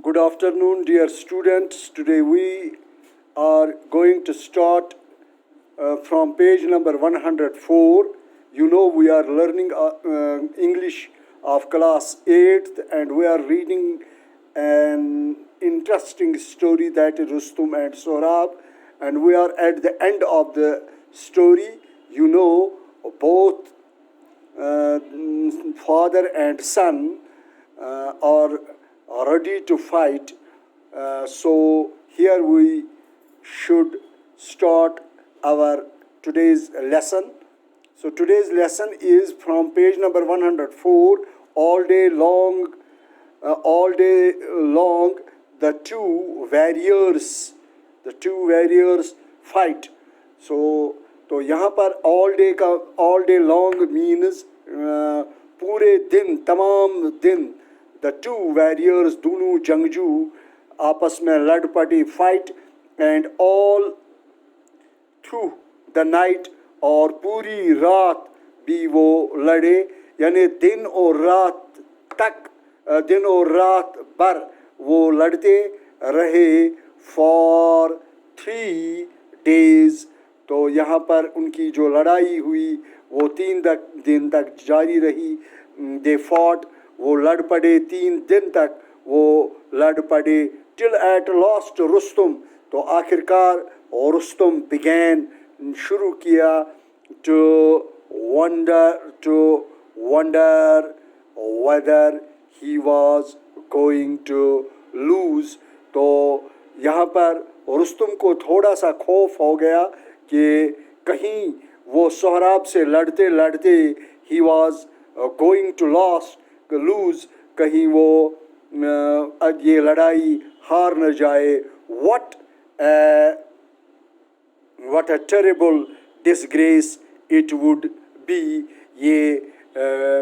Good afternoon, dear students. Today we are going to start from page number 104. You know we are learning English of class 8th and we are reading an interesting story, that is Rustum and Sohrab, and we are at the end of the story. You know both father and son are ready to fight. So here we should start our today's lesson. So today's lesson is from page number 104. All day long, the two warriors fight. तो यहाँ पर all day long means पूरे दिन, तमाम दिन, the two warriors, दोनों जंगजू आपस में लड़ पड़े, fight, and all through the night, और पूरी रात भी वो लड़े, यानी दिन और रात भर वो लड़ते रहे for 3 days. तो यहाँ पर उनकी जो लड़ाई हुई वो 3 दिन तक जारी रही. They fought, वो लड़ पड़े 3 दिन तक वो लड़ पड़े. Till at last रुस्तुम, तो आखिरकार रुस्तुम began, शुरू किया to wonder whether he was going to lose. तो यहाँ पर रुस्तुम को थोड़ा सा खौफ हो गया कि कहीं वो सोहराब से लड़ते लड़ते he was going to lose, कहीं वो ये लड़ाई हार न जाए. What a terrible disgrace it would be. ये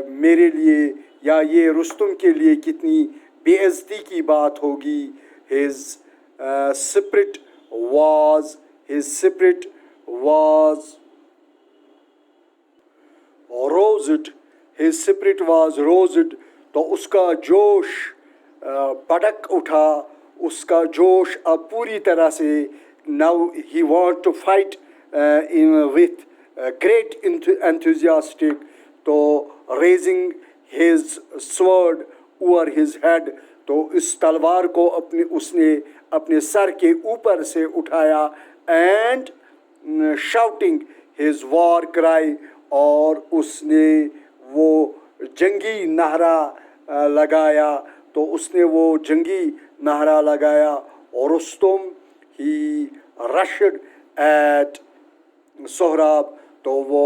मेरे लिए या ये रुस्तुम के लिए कितनी बेइज्जती की बात होगी. His spirit was roused. तो उसका जोश भड़क उठा, उसका जोश अब पूरी तरह से, now he want to fight with great enthusiastic. तो raising his sword over his head, तो इस तलवार को उसने अपने सर के ऊपर से उठाया, and shouting his war cry, और उसने वो जंगी नारा लगाया. तो उसने वो जंगी नारा लगाया और Rustam he rushed at Sohrab, तो वो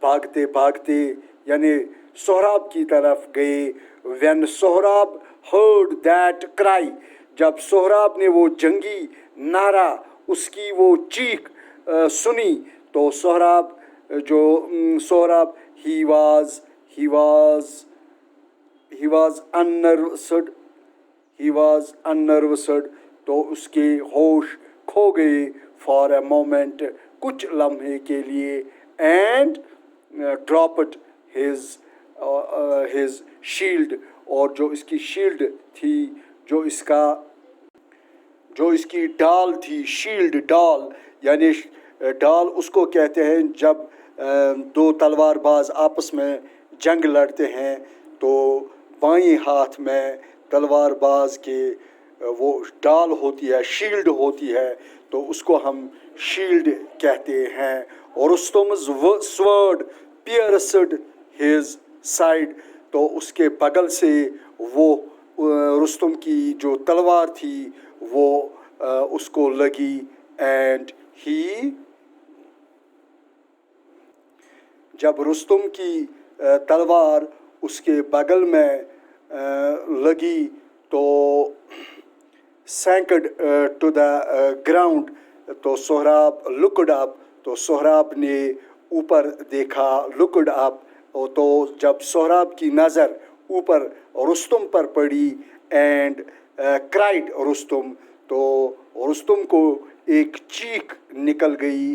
भागते भागते यानी सोहराब की तरफ गए. When Sohrab heard that cry, जब सोहराब ने वो जंगी नारा, उसकी वो चीख सुनी, तो सोहराब he was unnerved. तो उसके होश खो गए for a moment, कुछ लम्हे के लिए, and dropped his shield, और जो इसकी शील्ड थी, जो इसकी ढाल थी, शील्ड ढाल, यानी ढाल उसको कहते हैं जब दो तलवारबाज आपस में जंग लड़ते हैं, तो बाएं हाथ में तलवारबाज के वो ढाल होती है, शील्ड होती है, तो उसको हम शील्ड कहते हैं. और रुस्तुम's sword pierced his side, तो उसके बगल से वो रुस्तुम की जो तलवार थी वो उसको लगी. एंड जब रुस्तुम की तलवार उसके बगल में लगी, तो sank to the ground, तो सोहराब looked up, तो सोहराब ने ऊपर देखा, looked up. तो जब सोहराब की नज़र ऊपर रुस्तुम पर पड़ी, and cried रुस्तुम, तो रुस्तुम को एक चीख निकल गई,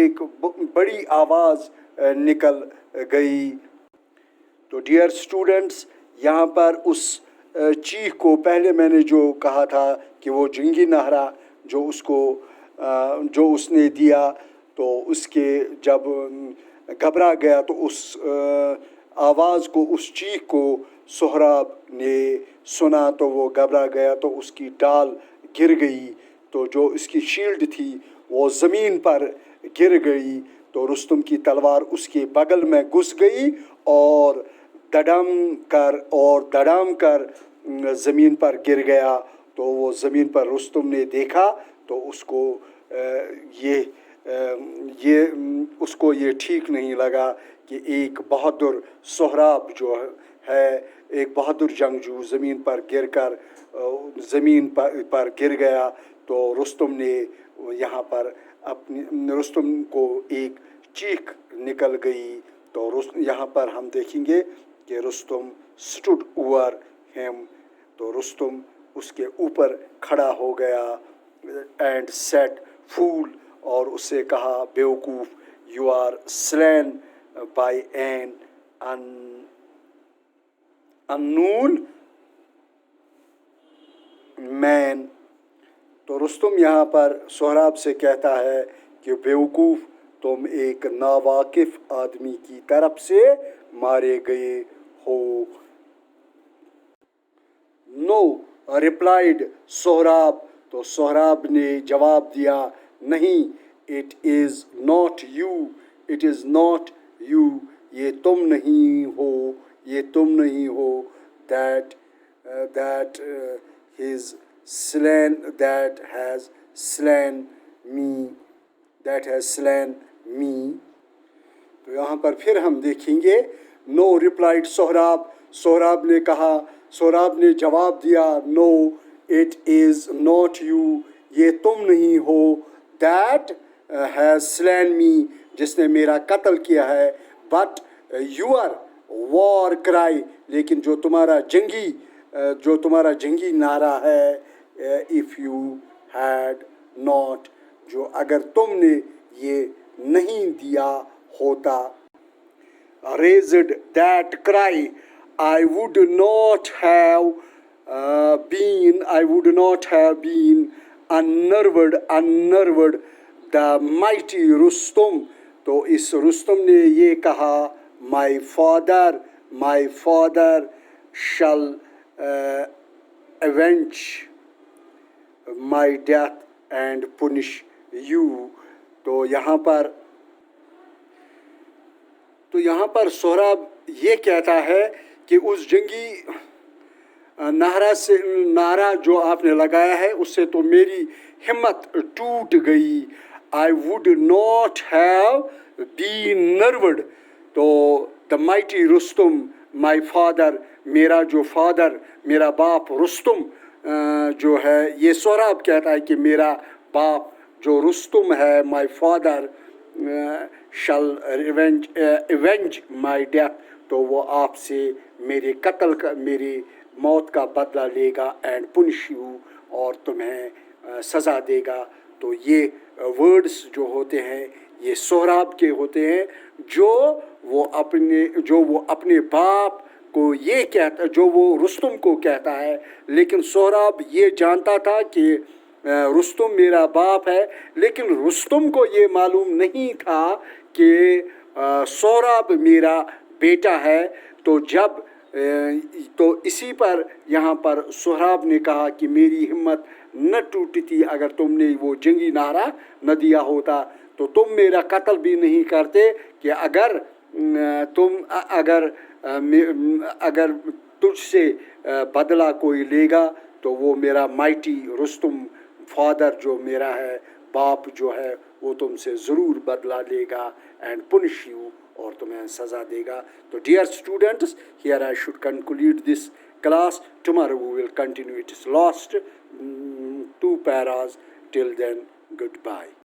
एक बड़ी आवाज़ निकल गई. तो डियर स्टूडेंट्स, यहाँ पर उस चीख को पहले मैंने जो कहा था कि वो जंगी नारा जो उसने दिया, तो उसके जब घबरा गया तो उस आवाज़ को, उस चीख को सोहराब ने सुना, तो वो घबरा गया, तो उसकी डाल गिर गई, तो जो इसकी शील्ड थी वो ज़मीन पर गिर गई, तो रुस्तम की तलवार उसके बगल में घुस गई और धड़ाम कर ज़मीन पर गिर गया। तो वो ज़मीन पर रुस्तम ने देखा तो उसको ये ठीक नहीं लगा कि एक बहादुर सोहराब जो है, एक बहादुर जंगजू ज़मीन पर गिर गया। तो रुस्तम ने यहाँ पर रुस्तम को एक चीख निकल गई। तो यहाँ पर हम देखेंगे कि रुस्तम स्टूड ओवर हिम, तो रुस्तम उसके ऊपर खड़ा हो गया, एंड सेड फूल, और उससे कहा बेवकूफ़, you are slain by an unknown man. तो रुस्तम यहाँ पर सोहराब से कहता है कि बेवकूफ़, तुम एक नावाकिफ़ आदमी की तरफ से मारे गए हो। नो रिप्लाइड सोहराब, तो सोहराब ने जवाब दिया, नहीं, it is not you, it is not you, ये तुम नहीं हो, ये तुम नहीं हो, that has slain me। तो यहाँ पर फिर हम देखेंगे, नो रिप्लाइड सोहराब, सोहराब ने जवाब दिया, no it is not you, ये तुम नहीं हो, दैट हैज़ स्लेन मी, जिसने मेरा कत्ल किया है, बट यूर वॉर क्राई, लेकिन जो तुम्हारा जंगी नारा है, इफ़ यू हैड नॉट, जो अगर तुमने ये नहीं दिया होता, raised that cry, I would not have been unnerved the mighty Rustum। तो इस रुस्तम ने ये कहा, my father shall avenge my death and punish you। तो यहाँ पर सोहराब ये कहता है कि उस जंगी नारा जो आपने लगाया है, उससे तो मेरी हिम्मत टूट गई। I would not have been nerved, तो the mighty Rustam, my father, मेरा बाप रुस्तम जो है, ये सोहराब कहता है कि मेरा बाप जो रुस्तम है, my father shall avenge my death, तो वो आपसे मेरी मौत का बदला लेगा, and punish you, और तुम्हें सज़ा देगा। तो ये वर्ड्स जो होते हैं, ये सोहराब के होते हैं, जो वो अपने बाप को ये कहता, जो वो रुस्तम को कहता है। लेकिन सोहराब ये जानता था कि रुस्तम मेरा बाप है, लेकिन रुस्तम को ये मालूम नहीं था कि सोहराब मेरा बेटा है। तो इसी पर यहाँ पर सोहराब ने कहा कि मेरी हिम्मत न टूटी थी, अगर तुमने वो जंगी नारा न दिया होता, तो तुम मेरा कत्ल भी नहीं करते, कि अगर तुझसे बदला कोई लेगा, तो वो मेरा माइटी रुस्तम, फादर जो मेरा है, बाप जो है, वो तुमसे ज़रूर बदला लेगा, एंड पुनिश यू, और तुम्हें सज़ा देगा। तो dear students, here I should conclude this class. Tomorrow we will continue its last 2 paras. Till then, goodbye.